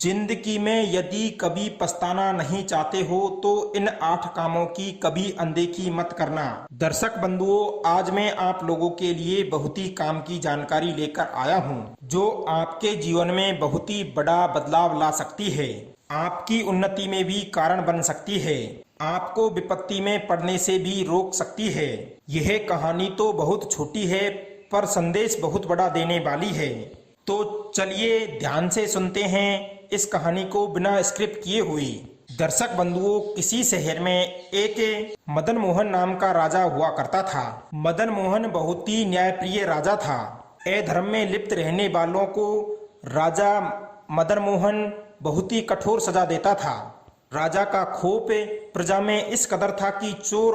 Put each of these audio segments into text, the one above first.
जिंदगी में यदि कभी पछताना नहीं चाहते हो तो इन 8 कामों की कभी अनदेखी मत करना। दर्शक बंधुओं, आज मैं आप लोगों के लिए बहुत ही काम की जानकारी लेकर आया हूं, जो आपके जीवन में बहुत ही बड़ा बदलाव ला सकती है, आपकी उन्नति में भी कारण बन सकती है, आपको विपत्ति में पड़ने से भी रोक सकती है। यह कहानी तो बहुत छोटी है पर संदेश बहुत बड़ा देने वाली है। तो चलिए ध्यान से सुनते हैं इस कहानी को बिना स्क्रिप्ट किए हुए। दर्शक बंधुओं, किसी शहर में एक मदन मोहन नाम का राजा हुआ करता था। मदन मोहन बहुत ही न्यायप्रिय राजा था। अधर्म में लिप्त रहने वालों को राजा मदन मोहन बहुत ही कठोर सजा देता था। राजा का खौफ प्रजा में इस कदर था कि चोर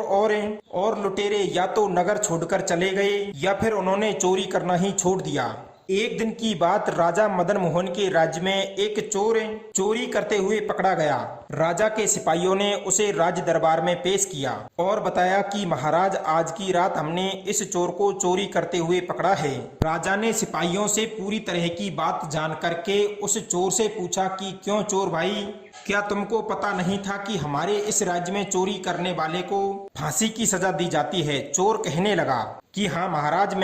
और लुटेरे या तो नगर छोड़कर चले गए या फिर उन्होंने चोरी करना ही छोड़ दिया। एक दिन की बात, राजा मदन मोहन के राज्य में एक चोर चोरी करते हुए पकड़ा गया। राजा के सिपाहियों ने उसे राज दरबार में पेश किया और बताया कि महाराज, आज की रात हमने इस चोर को चोरी करते हुए पकड़ा है। राजा ने सिपाहियों से पूरी तरह की बात जान करके उस चोर से पूछा कि क्यों चोर भाई, क्या तुमको पता नहीं था कि हमारे इस राज्य में चोरी करने वाले को फांसी की सजा दी जाती है? चोर कहने लगा कि हाँ महाराज,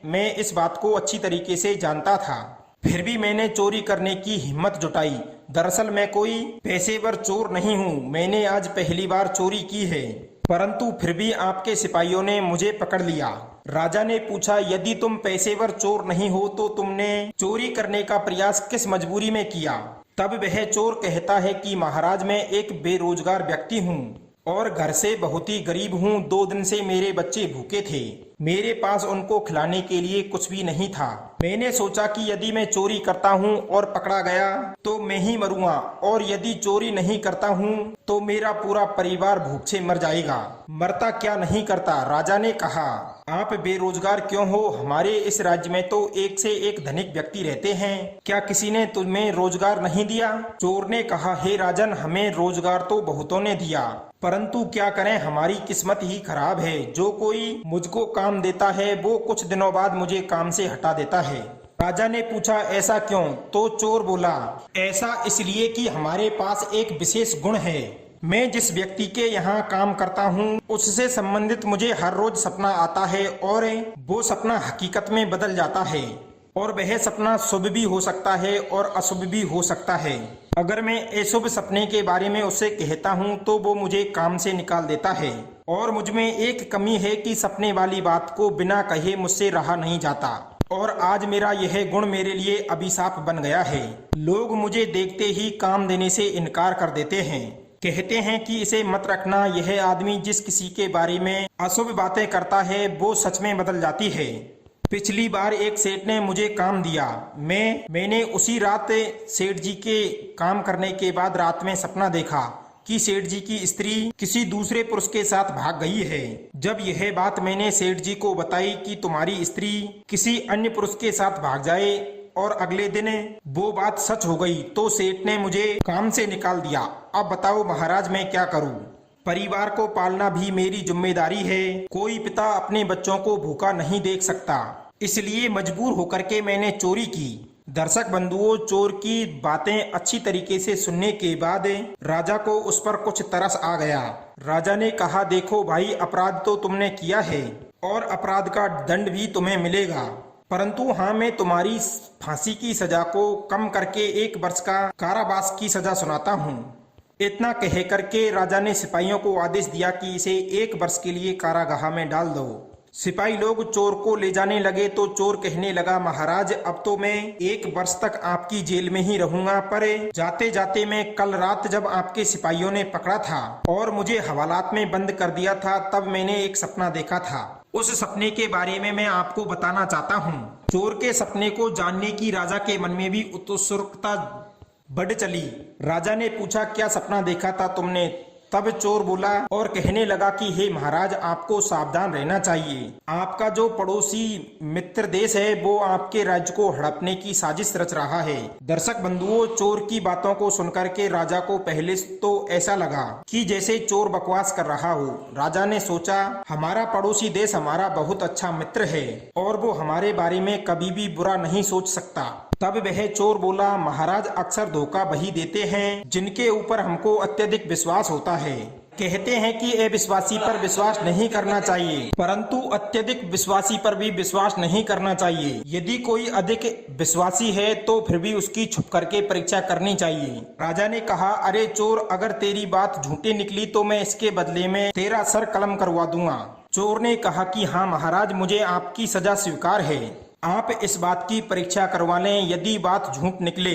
मैं इस बात को अच्छी तरीके से जानता था, फिर भी मैंने चोरी करने की हिम्मत जुटाई। दरअसल मैं कोई पेशेवर चोर नहीं हूँ, मैंने आज पहली बार चोरी की है, परंतु फिर भी आपके सिपाहियों ने मुझे पकड़ लिया। राजा ने पूछा, यदि तुम पेशेवर चोर नहीं हो तो तुमने चोरी करने का प्रयास किस मजबूरी में किया? तब वह चोर कहता है कि महाराज, मैं एक बेरोजगार व्यक्ति हूँ और घर से बहुत ही गरीब हूँ। 2 दिन से मेरे बच्चे भूखे थे, मेरे पास उनको खिलाने के लिए कुछ भी नहीं था। मैंने सोचा कि यदि मैं चोरी करता हूँ और पकड़ा गया तो मैं ही मरूंगा, और यदि चोरी नहीं करता हूँ तो मेरा पूरा परिवार भूख से मर जाएगा। मरता क्या नहीं करता। राजा ने कहा, आप बेरोजगार क्यों हो? हमारे इस राज्य में तो एक से एक धनिक व्यक्ति रहते हैं, क्या किसी ने तुम्हें रोजगार नहीं दिया? चोर ने कहा, हे राजन, हमें रोजगार तो बहुतों ने दिया, परंतु क्या करें, हमारी किस्मत ही खराब है। जो कोई मुझको काम देता है वो कुछ दिनों बाद मुझे काम से हटा देता है। राजा ने पूछा, ऐसा क्यों? तो चोर बोला, ऐसा इसलिए कि हमारे पास एक विशेष गुण है। मैं जिस व्यक्ति के यहाँ काम करता हूँ उससे संबंधित मुझे हर रोज सपना आता है और वो सपना हकीकत में बदल जाता है, और वह सपना शुभ भी हो सकता है और अशुभ भी हो सकता है। अगर मैं अशुभ सपने के बारे में उससे कहता हूँ तो वो मुझे काम से निकाल देता है, और मुझ में एक कमी है कि सपने वाली बात को बिना कहे मुझसे रहा नहीं जाता, और आज मेरा यह गुण मेरे लिए अभिशाप बन गया है। लोग मुझे देखते ही काम देने से इनकार कर देते हैं, कहते हैं कि इसे मत रखना, यह आदमी जिस किसी के बारे में अशुभ बातें करता है वो सच में बदल जाती है। पिछली बार एक सेठ ने मुझे काम दिया, मैंने उसी रात सेठ जी के काम करने के बाद रात में सपना देखा कि सेठ जी की स्त्री किसी दूसरे पुरुष के साथ भाग गई है। जब यह बात मैंने सेठ जी को बताई कि तुम्हारी स्त्री किसी अन्य पुरुष के साथ भाग जाए और अगले दिन वो बात सच हो गई, तो सेठ ने मुझे काम से निकाल दिया। अब बताओ महाराज, मैं क्या करूं? परिवार को पालना भी मेरी जिम्मेदारी है। कोई पिता अपने बच्चों को भूखा नहीं देख सकता, इसलिए मजबूर होकर के मैंने चोरी की। दर्शक बंधुओं, चोर की बातें अच्छी तरीके से सुनने के बाद राजा को उस पर कुछ तरस आ गया। राजा ने कहा, देखो भाई, अपराध तो तुमने किया है और अपराध का दंड भी तुम्हें मिलेगा, परंतु हाँ, मैं तुम्हारी फांसी की सजा को कम करके 1 वर्ष का कारावास की सजा सुनाता हूँ। इतना कह करके राजा ने सिपाहियों को आदेश दिया कि इसे 1 वर्ष के लिए कारागाह में डाल दो। सिपाही लोग चोर को ले जाने लगे तो चोर कहने लगा, महाराज, अब तो मैं 1 वर्ष तक आपकी जेल में ही रहूंगा, पर जाते जाते मैं कल रात जब आपके सिपाहियों ने पकड़ा था और मुझे हवालात में बंद कर दिया था, तब मैंने एक सपना देखा था। उस सपने के बारे में मैं आपको बताना चाहता हूँ। चोर के सपने को जानने की राजा के मन में भी उत्सुकता बढ़ चली। राजा ने पूछा, क्या सपना देखा था तुमने? तब चोर बोला और कहने लगा कि हे महाराज, आपको सावधान रहना चाहिए। आपका जो पड़ोसी मित्र देश है वो आपके राज्य को हड़पने की साजिश रच रहा है। दर्शक बंधुओं, चोर की बातों को सुनकर के राजा को पहले तो ऐसा लगा कि जैसे चोर बकवास कर रहा हो। राजा ने सोचा, हमारा पड़ोसी देश हमारा बहुत अच्छा मित्र है और वो हमारे बारे में कभी भी बुरा नहीं सोच सकता। तब वह चोर बोला, महाराज अक्सर धोखा वही देते हैं जिनके ऊपर हमको अत्यधिक विश्वास होता है। कहते हैं कि अविश्वासी पर विश्वास नहीं करना चाहिए, परंतु अत्यधिक विश्वासी पर भी विश्वास नहीं करना चाहिए। यदि कोई अधिक विश्वासी है तो फिर भी उसकी छुप करके परीक्षा करनी चाहिए। राजा ने कहा, अरे चोर, अगर तेरी बात झूठी निकली तो मैं इसके बदले में तेरा सर कलम करवा दूंगा। चोर ने कहा कि हाँ महाराज, मुझे आपकी सजा स्वीकार है, आप इस बात की परीक्षा करवा लें। यदि बात झूठ निकले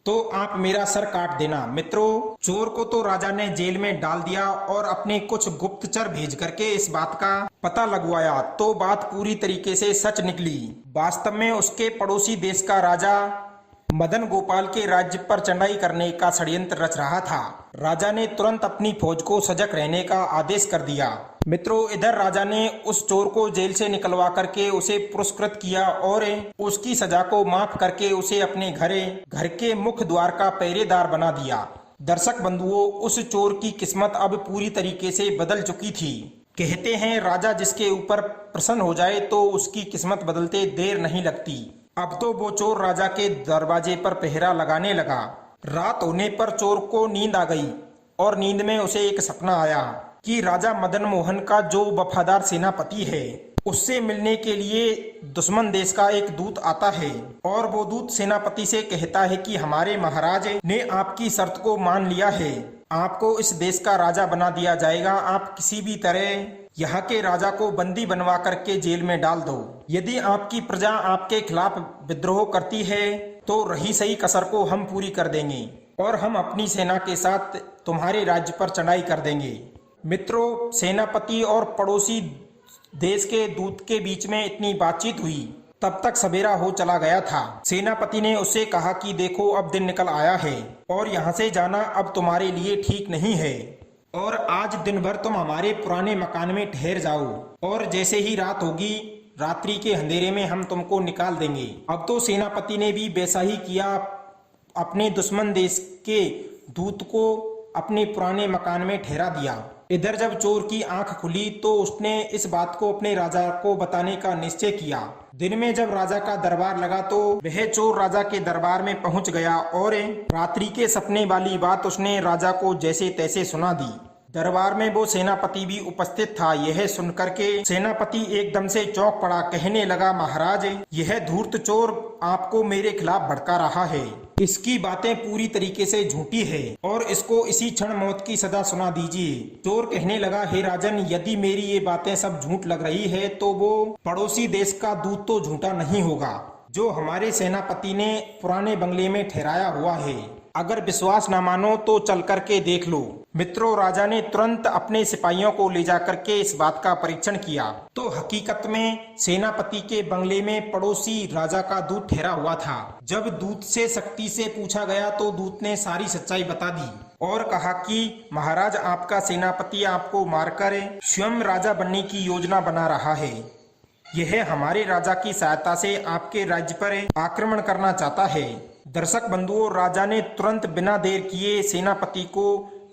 तो आप मेरा सर काट देना। मित्रों, चोर को तो राजा ने जेल में डाल दिया और अपने कुछ गुप्तचर भेज करके इस बात का पता लगवाया तो बात पूरी तरीके से सच निकली। वास्तव में उसके पड़ोसी देश का राजा मदन गोपाल के राज्य पर चढ़ाई करने का षड्यंत्र रच रहा था। राजा ने तुरंत अपनी फौज को सजग रहने का आदेश कर दिया। मित्रों, इधर राजा ने उस चोर को जेल से निकलवा करके उसे पुरस्कृत किया और उसकी सजा को माफ करके उसे अपने घर के मुख्य द्वार का पहरेदार बना दिया। दर्शक बंधुओं, उस चोर की किस्मत अब पूरी तरीके से बदल चुकी थी। कहते हैं राजा जिसके ऊपर प्रसन्न हो जाए तो उसकी किस्मत बदलते देर नहीं लगती। अब तो वो चोर राजा के दरवाजे पर पहरा लगाने लगा। रात होने पर चोर को नींद आ गई और नींद में उसे एक सपना आया कि राजा मदन मोहन का जो वफादार सेनापति है उससे मिलने के लिए दुश्मन देश का एक दूत आता है और वो दूत सेनापति से कहता है कि हमारे महाराज ने आपकी शर्त को मान लिया है, आपको इस देश का राजा बना दिया जाएगा। आप किसी भी तरह यहाँ के राजा को बंदी बनवा करके जेल में डाल दो। यदि आपकी प्रजा आपके खिलाफ विद्रोह करती है तो रही सही कसर को हम पूरी कर देंगे और हम अपनी सेना के साथ तुम्हारे राज्य पर चढ़ाई कर देंगे। मित्रों, सेनापति और पड़ोसी देश के दूत के बीच में इतनी बातचीत हुई, तब तक सवेरा हो चला गया था। सेनापति ने उससे कहा कि देखो, अब दिन निकल आया है और यहाँ से जाना अब तुम्हारे लिए ठीक नहीं है और आज दिन भर तुम हमारे पुराने मकान में ठहर जाओ और जैसे ही रात होगी, रात्रि के अंधेरे में हम तुमको निकाल देंगे। अब तो सेनापति ने भी वैसा ही किया, अपने दुश्मन देश के दूत को अपने पुराने मकान में ठहरा दिया। इधर जब चोर की आंख खुली तो उसने इस बात को अपने राजा को बताने का निश्चय किया। दिन में जब राजा का दरबार लगा तो वह चोर राजा के दरबार में पहुंच गया और रात्रि के सपने वाली बात उसने राजा को जैसे तैसे सुना दी। दरबार में वो सेनापति भी उपस्थित था। यह सुनकर के सेनापति एकदम से चौंक पड़ा। कहने लगा, महाराज, यह धूर्त चोर आपको मेरे खिलाफ भड़का रहा है। इसकी बातें पूरी तरीके से झूठी है और इसको इसी क्षण मौत की सजा सुना दीजिए। चोर कहने लगा, हे राजन, यदि मेरी ये बातें सब झूठ लग रही है तो वो पड़ोसी देश का दूत तो झूठा नहीं होगा जो हमारे सेनापति ने पुराने बंगले में ठहराया हुआ है। अगर विश्वास न मानो तो चल करके देख लो। मित्रों, राजा ने तुरंत अपने सिपाहियों को ले जाकर के इस बात का परीक्षण किया तो हकीकत में सेनापति के बंगले में पड़ोसी राजा का दूत ठहरा हुआ था। जब दूत से सख्ती से पूछा गया तो दूत ने सारी सच्चाई बता दी और कहा कि महाराज, आपका सेनापति आपको मारकर स्वयं राजा बनने की योजना बना रहा है। यह हमारे राजा की सहायता से आपके राज्य पर आक्रमण करना चाहता है। दर्शक बंधुओं, राजा ने तुरंत बिना देर किए सेनापति को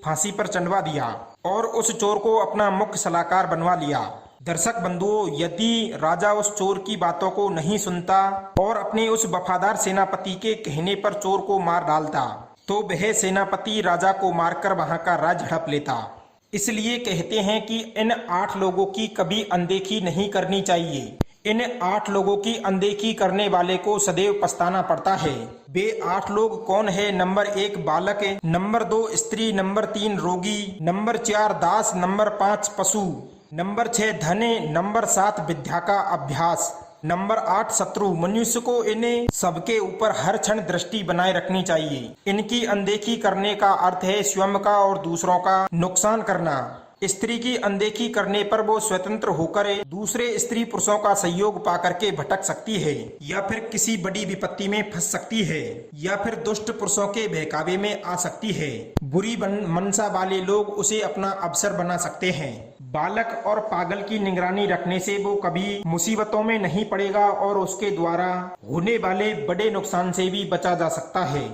फांसी पर चढ़वा दिया और उस चोर को अपना मुख्य सलाहकार बनवा लिया। दर्शक बंधुओं, यदि राजा उस चोर की बातों को नहीं सुनता और अपने उस वफादार सेनापति के कहने पर चोर को मार डालता तो वह सेनापति राजा को मारकर वहां का राज्य हड़प लेता। इसलिए कहते हैं कि इन 8 लोगों की कभी अनदेखी नहीं करनी चाहिए। इन 8 लोगों की अनदेखी करने वाले को सदैव पछताना पड़ता है। वे 8 लोग कौन है? नंबर 1 बालक, नंबर 2 स्त्री, नंबर 3 रोगी, नंबर 4 दास, नंबर 5 पशु, नंबर 6 धन, नंबर 7 विद्या का अभ्यास, नंबर 8 शत्रु। मनुष्य को इन्हें सबके ऊपर हर क्षण दृष्टि बनाए रखनी चाहिए। इनकी अनदेखी करने का अर्थ है स्वयं का और दूसरों का नुकसान करना। स्त्री की अनदेखी करने पर वो स्वतंत्र होकर दूसरे स्त्री पुरुषों का सहयोग पाकर के भटक सकती है या फिर किसी बड़ी विपत्ति में फंस सकती है या फिर दुष्ट पुरुषों के बहकावे में आ सकती है। बुरी मनसा वाले लोग उसे अपना अवसर बना सकते हैं। बालक और पागल की निगरानी रखने से वो कभी मुसीबतों में नहीं पड़ेगा और उसके द्वारा होने वाले बड़े नुकसान से भी बचा जा सकता है।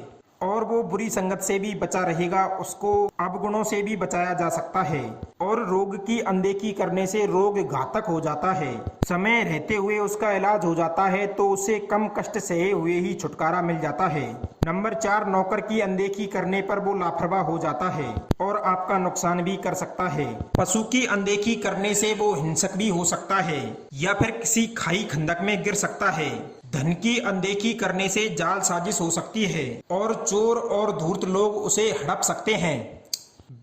और वो बुरी संगत से भी बचा रहेगा, उसको अवगुणों से भी बचाया जा सकता है। और रोग की अनदेखी करने से रोग घातक हो जाता है। समय रहते हुए उसका इलाज हो जाता है तो उसे कम कष्ट सहे हुए ही छुटकारा मिल जाता है। नंबर 4, नौकर की अनदेखी करने पर वो लापरवाह हो जाता है और आपका नुकसान भी कर सकता है। पशु की अनदेखी करने से वो हिंसक भी हो सकता है या फिर किसी खाई खंदक में गिर सकता है। धन की अनदेखी करने से जाल साजिश हो सकती है और चोर और धूर्त लोग उसे हड़प सकते हैं।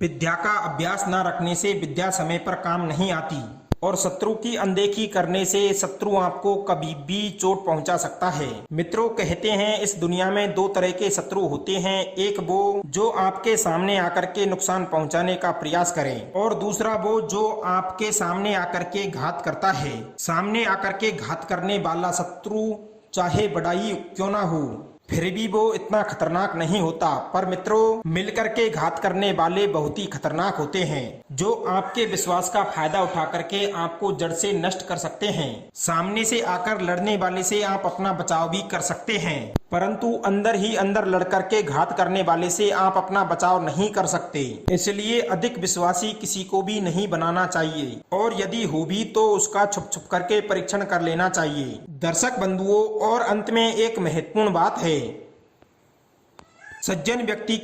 विद्या का अभ्यास न रखने से विद्या समय पर काम नहीं आती और शत्रु की अनदेखी करने से शत्रु आपको कभी भी चोट पहुंचा सकता है। मित्रों, कहते हैं इस दुनिया में 2 तरह के शत्रु होते हैं, एक वो जो आपके सामने आकर के नुकसान पहुंचाने का प्रयास करे और दूसरा वो जो आपके सामने आकर के घात करता है। सामने आकर के घात करने वाला शत्रु चाहे बड़ा ही क्यों ना हो, फिर भी वो इतना खतरनाक नहीं होता। पर मित्रों, मिलकर के घात करने वाले बहुत ही खतरनाक होते हैं, जो आपके विश्वास का फायदा उठा करके आपको जड़ से नष्ट कर सकते हैं। सामने से आकर लड़ने वाले से आप अपना बचाव भी कर सकते हैं, परंतु अंदर ही अंदर लड़ करके घात करने वाले से आप अपना बचाव नहीं कर सकते। इसलिए अधिक विश्वासी किसी को भी नहीं बनाना चाहिए और यदि हो भी तो उसका छुप छुप करके परीक्षण कर लेना चाहिए। दर्शक बंधुओं, और अंत में एक महत्वपूर्ण बात है, सज्जन व्यक्ति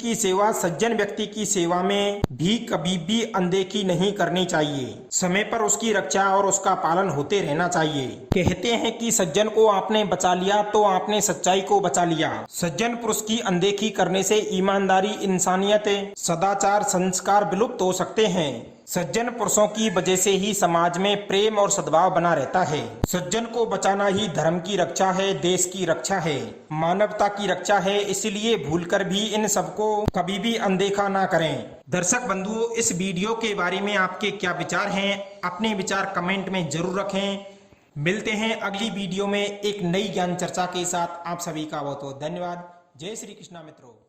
की सेवा में भी कभी भी अनदेखी नहीं करनी चाहिए। समय पर उसकी रक्षा और उसका पालन होते रहना चाहिए। कहते हैं कि सज्जन को आपने बचा लिया तो आपने सच्चाई को बचा लिया। सज्जन पुरुष की अनदेखी करने से ईमानदारी, इंसानियत, सदाचार, संस्कार विलुप्त हो सकते हैं। सज्जन पुरुषों की वजह से ही समाज में प्रेम और सद्भाव बना रहता है। सज्जन को बचाना ही धर्म की रक्षा है, देश की रक्षा है, मानवता की रक्षा है। इसलिए भूलकर भी इन सबको कभी भी अनदेखा ना करें। दर्शक बंधुओं, इस वीडियो के बारे में आपके क्या विचार हैं? अपने विचार कमेंट में जरूर रखें। मिलते हैं अगली वीडियो में एक नई ज्ञान चर्चा के साथ। आप सभी का बहुत बहुत धन्यवाद। जय श्री कृष्णा मित्रों।